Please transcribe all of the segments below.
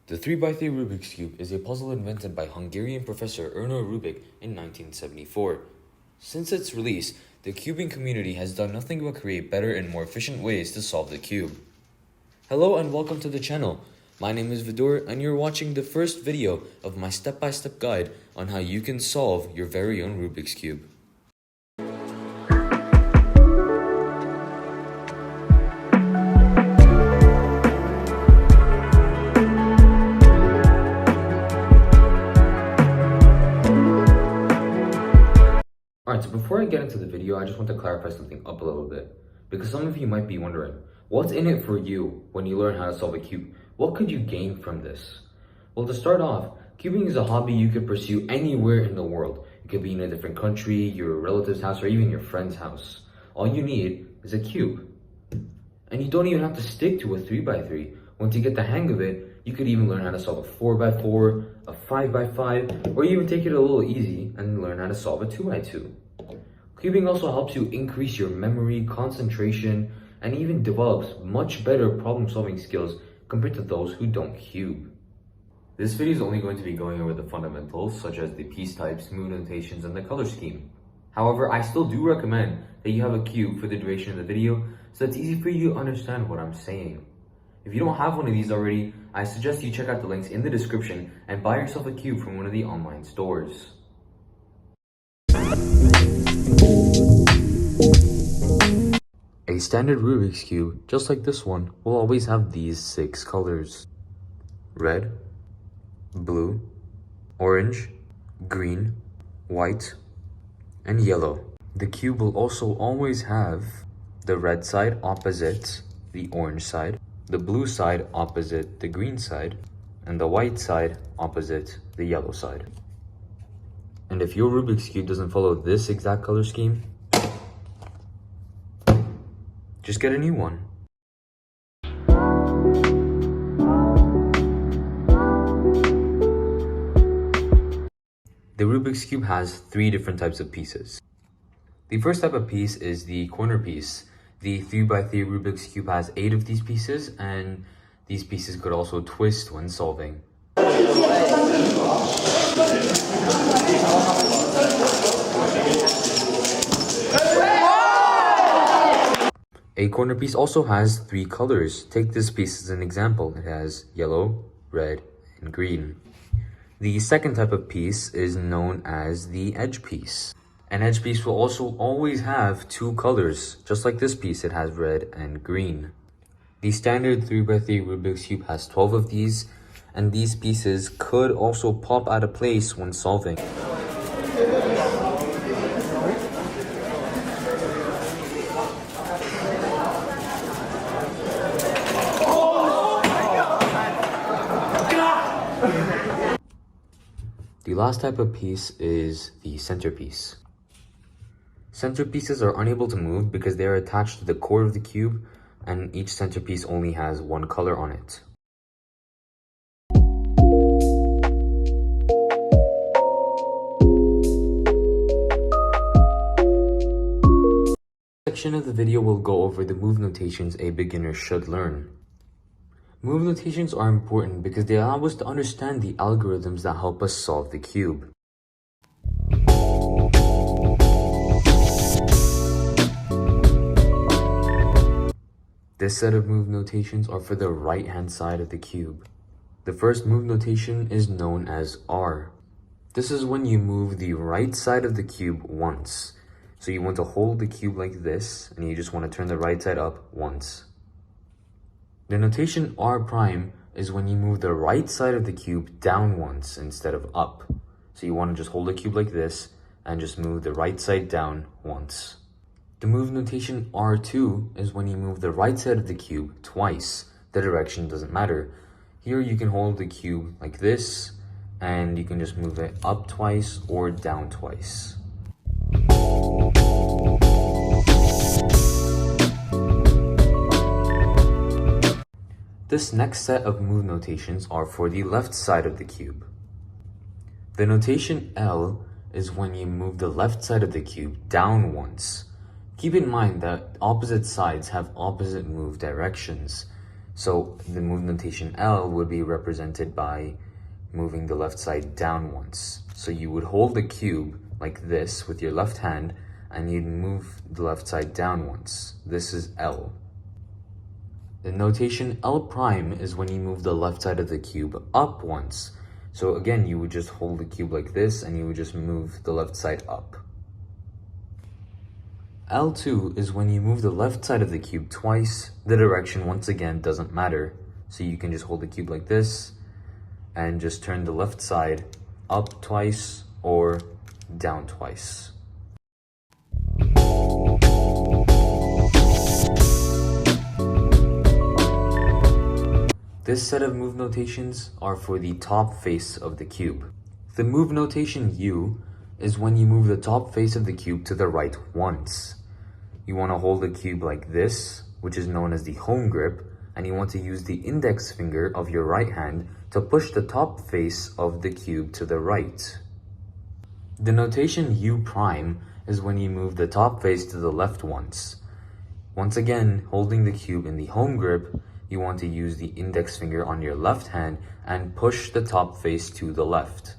The 3x3 Rubik's Cube is a puzzle invented by Hungarian professor Erno Rubik in 1974. Since its release, the cubing community has done nothing but create better and more efficient ways to solve the cube. Hello and welcome to the channel. My name is Vidur and you're watching the first video of my step-by-step guide on how you can solve your very own Rubik's Cube. Alright, so before I get into the video, I just want to clarify something up a little bit. Because some of you might be wondering, what's in it for you when you learn how to solve a cube? What could you gain from this? Well, to start off, cubing is a hobby you could pursue anywhere in the world. It could be in a different country, your relative's house, or even your friend's house. All you need is a cube. And you don't even have to stick to a 3x3. Once you get the hang of it, you could even learn how to solve a 4x4, a 5x5, or even take it a little easy and learn how to solve a 2x2. Cubing also helps you increase your memory, concentration, and even develops much better problem-solving skills compared to those who don't cube. This video is only going to be going over the fundamentals, such as the piece types, move notations, and the color scheme. However, I still do recommend that you have a cube for the duration of the video, so it's easy for you to understand what I'm saying. If you don't have one of these already, I suggest you check out the links in the description and buy yourself a cube from one of the online stores. A standard Rubik's Cube, just like this one, will always have these 6 colors: red, blue, orange, green, white, and yellow. The cube will also always have the red side opposite the orange side, the blue side opposite the green side, and the white side opposite the yellow side. And if your Rubik's Cube doesn't follow this exact color scheme, just get a new one. The Rubik's Cube has 3 different types of pieces. The first type of piece is the corner piece. The 3x3 Rubik's Cube has 8 of these pieces, and these pieces could also twist when solving. A corner piece also has 3 colors. Take this piece as an example. It has yellow, red, and green. The second type of piece is known as the edge piece. An edge piece will also always have 2 colors. Just like this piece, it has red and green. The standard 3x3 Rubik's Cube has 12 of these, and these pieces could also pop out of place when solving. The last type of piece is the centerpiece. Centerpieces are unable to move because they are attached to the core of the cube, and each centerpiece only has 1 color on it. This section of the video will go over the move notations a beginner should learn. Move notations are important because they allow us to understand the algorithms that help us solve the cube. This set of move notations are for the right-hand side of the cube. The first move notation is known as R. This is when you move the right side of the cube once. So you want to hold the cube like this, and you just want to turn the right side up once. The notation R prime is when you move the right side of the cube down once instead of up. So you want to just hold the cube like this and just move the right side down once. The move notation R2 is when you move the right side of the cube twice. The direction doesn't matter. Here you can hold the cube like this, and you can just move it up twice or down twice. This next set of move notations are for the left side of the cube. The notation L is when you move the left side of the cube down once. Keep in mind that opposite sides have opposite move directions. So the move notation L would be represented by moving the left side down once. So you would hold the cube like this with your left hand, and you'd move the left side down once. This is L. The notation L prime is when you move the left side of the cube up once. So again, you would just hold the cube like this, and you would just move the left side up. L2 is when you move the left side of the cube twice. The direction, once again, doesn't matter. So you can just hold the cube like this, and just turn the left side up twice or down twice. This set of move notations are for the top face of the cube. The move notation U is when you move the top face of the cube to the right once. You want to hold the cube like this, which is known as the home grip, and you want to use the index finger of your right hand to push the top face of the cube to the right. The notation U prime is when you move the top face to the left once. Once again, holding the cube in the home grip, you want to use the index finger on your left hand and push the top face to the left.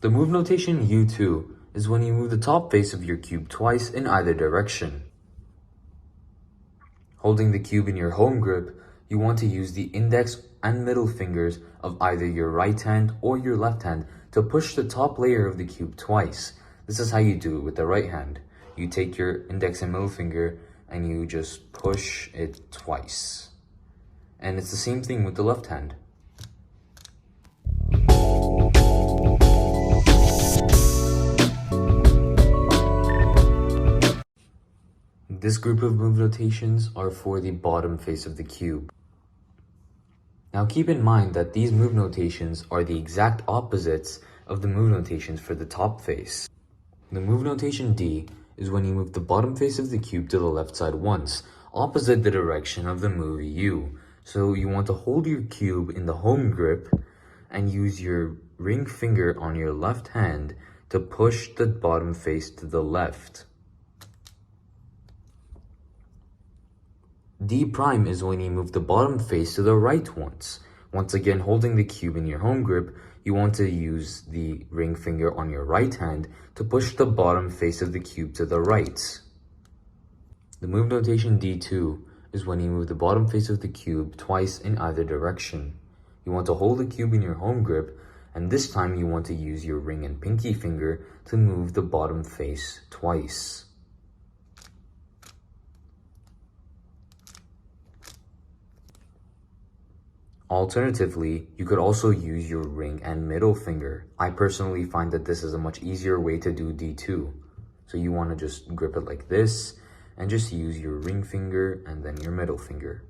The move notation U2 is when you move the top face of your cube twice in either direction. Holding the cube in your home grip, you want to use the index and middle fingers of either your right hand or your left hand to push the top layer of the cube twice. This is how you do it with the right hand. You take your index and middle finger and you just push it twice. And it's the same thing with the left hand. This group of move notations are for the bottom face of the cube. Now keep in mind that these move notations are the exact opposites of the move notations for the top face. The move notation D is when you move the bottom face of the cube to the left side once, opposite the direction of the move U. So you want to hold your cube in the home grip and use your ring finger on your left hand to push the bottom face to the left. D prime is when you move the bottom face to the right once. Once again, holding the cube in your home grip, you want to use the ring finger on your right hand to push the bottom face of the cube to the right. The move notation D2 is when you move the bottom face of the cube twice in either direction. You want to hold the cube in your home grip, and this time you want to use your ring and pinky finger to move the bottom face twice. Alternatively, you could also use your ring and middle finger. I personally find that this is a much easier way to do D2. So you want to just grip it like this and just use your ring finger and then your middle finger.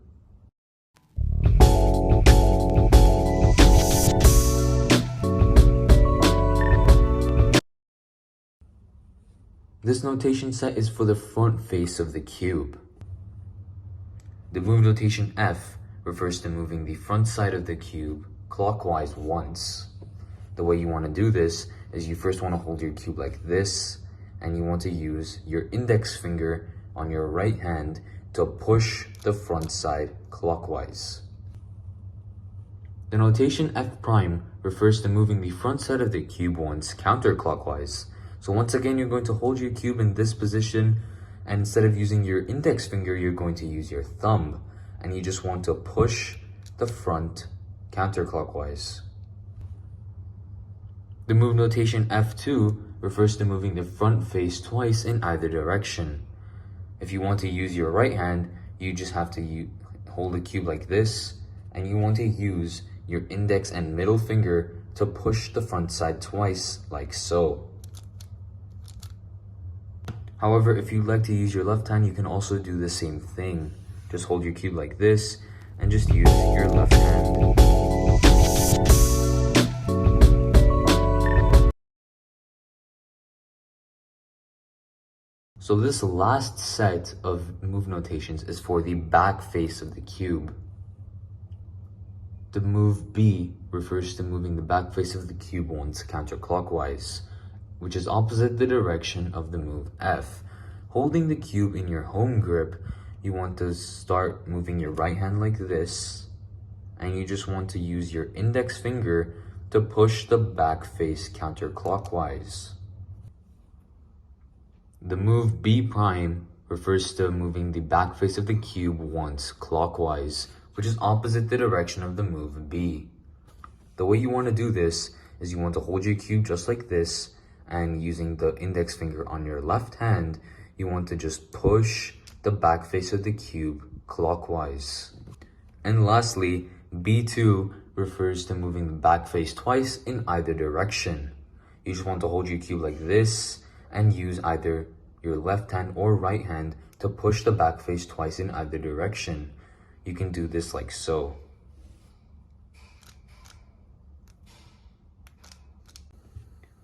This notation set is for the front face of the cube. The move notation F refers to moving the front side of the cube clockwise once. The way you want to do this is you first want to hold your cube like this, and you want to use your index finger on your right hand to push the front side clockwise. The notation F prime refers to moving the front side of the cube once counterclockwise. So once again, you're going to hold your cube in this position, and instead of using your index finger, you're going to use your thumb. And you just want to push the front counterclockwise. The move notation F2 refers to moving the front face twice in either direction. If you want to use your right hand, you just have to hold the cube like this, and you want to use your index and middle finger to push the front side twice, like so. However, if you'd like to use your left hand, you can also do the same thing. Just hold your cube like this and just use your left hand. So this last set of move notations is for the back face of the cube. The move B refers to moving the back face of the cube once counterclockwise, which is opposite the direction of the move F. Holding the cube in your home grip, you want to start moving your right hand like this, and you just want to use your index finger to push the back face counterclockwise. The move B prime refers to moving the back face of the cube once clockwise, which is opposite the direction of the move B. The way you want to do this is you want to hold your cube just like this, and using the index finger on your left hand, you want to just push the back face of the cube clockwise. And lastly, B2 refers to moving the back face twice in either direction. You just want to hold your cube like this and use either your left hand or right hand to push the back face twice in either direction. You can do this like so.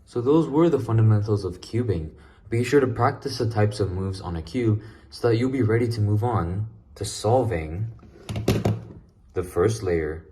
So those were the fundamentals of cubing. Be sure to practice the types of moves on a cube so that you'll be ready to move on to solving the first layer